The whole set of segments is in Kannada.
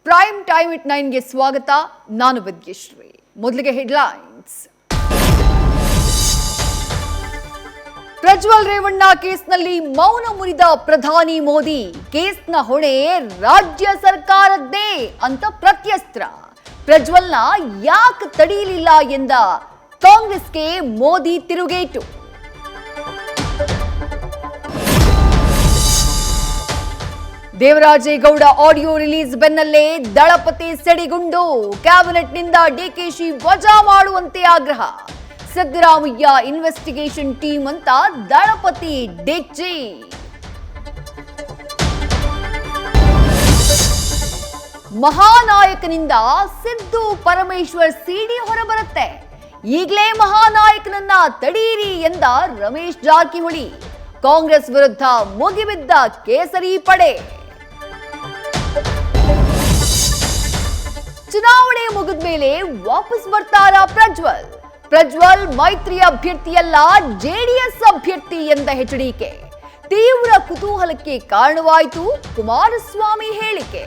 ಪ್ರೈಮ್ ಟೈಮ್ ಇಟ್ 9ಗೆ ಸ್ವಾಗತ. ನಾನು ವಿದ್ಯಶ್ರೀ. ಮೊದಲಿಗೆ ಹೆಡ್ಲೈನ್ಸ್. ಪ್ರಜ್ವಲ್ ರೇವಣ್ಣ ಕೇಸ್ನಲ್ಲಿ ಮೌನ ಮುರಿದ ಪ್ರಧಾನಿ ಮೋದಿ. ಕೇಸ್ನ ಹೊಣೆ ರಾಜ್ಯ ಸರ್ಕಾರದ್ದೇ ಅಂತ ಪ್ರತ್ಯಸ್ತ್ರ. ಪ್ರಜ್ವಲ್ನ ಯಾಕೆ ತಡೆಯಲಿಲ್ಲ ಎಂದ ಕಾಂಗ್ರೆಸ್ಗೆ ಮೋದಿ ತಿರುಗೇಟು. ದೇವರಾಜೇಗೌಡ ಆಡಿಯೋ ರಿಲೀಸ್ ಬೆನ್ನಲ್ಲೇ ದಳಪತಿ ಸಿಡಿಗುಂಡು. ಕ್ಯಾಬಿನೆಟ್ನಿಂದ ಡಿಕೆಶಿ ವಜಾ ಮಾಡುವಂತೆ ಆಗ್ರಹ. ಸಿದ್ದರಾಮಯ್ಯ ಇನ್ವೆಸ್ಟಿಗೇಷನ್ ಟೀಮ್ ಅಂತ ದಳಪತಿ ಡಿಚ್ಚಿ. ಮಹಾನಾಯಕನಿಂದ ಸಿದ್ದು ಪರಮೇಶ್ವರ್ ಸಿಡಿ ಹೊರಬರುತ್ತೆ. ಈಗಲೇ ಮಹಾನಾಯಕನನ್ನ ತಡೀರಿ ಎಂದ ರಮೇಶ್ ಜಾರಕಿಹೊಳಿ. ಕಾಂಗ್ರೆಸ್ ವಿರುದ್ಧ ಮುಗಿಬಿದ್ದ ಕೇಸರಿ ಪಡೆ. ಚುನಾವಣೆ ಮುಗಿದ ಮೇಲೆ ವಾಪಸ್ ಬರ್ತಾರಾ ಪ್ರಜ್ವಲ್? ಪ್ರಜ್ವಲ್ ಮೈತ್ರಿ ಅಭ್ಯರ್ಥಿಯಲ್ಲ, ಜೆಡಿಎಸ್ ಅಭ್ಯರ್ಥಿ ಎಂದ ಎಚ್ಡಿಕೆ. ತೀವ್ರ ಕುತೂಹಲಕ್ಕೆ ಕಾರಣವಾಯಿತು ಕುಮಾರಸ್ವಾಮಿ ಹೇಳಿಕೆ.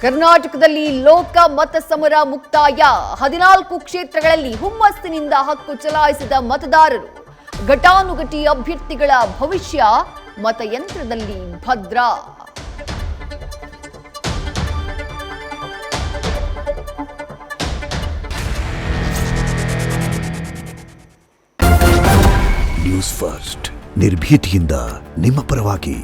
ಕರ್ನಾಟಕದಲ್ಲಿ ಲೋಕ ಮತ ಸಮರ ಮುಕ್ತಾಯ. 14 ಕ್ಷೇತ್ರಗಳಲ್ಲಿ ಹುಮ್ಮಸ್ಸಿನಿಂದ ಹಕ್ಕು ಚಲಾಯಿಸಿದ ಮತದಾರರು. ಘಟಾನುಘಟಿ ಅಭ್ಯರ್ಥಿಗಳ ಭವಿಷ್ಯ ಮತಯಂತ್ರದಲ್ಲಿ ಭದ್ರ. ನ್ಯೂಸ್ ಫಸ್ಟ್, ನಿರ್ಭೀತಿಯಿಂದ ನಿಮ್ಮ ಪರವಾಗಿ.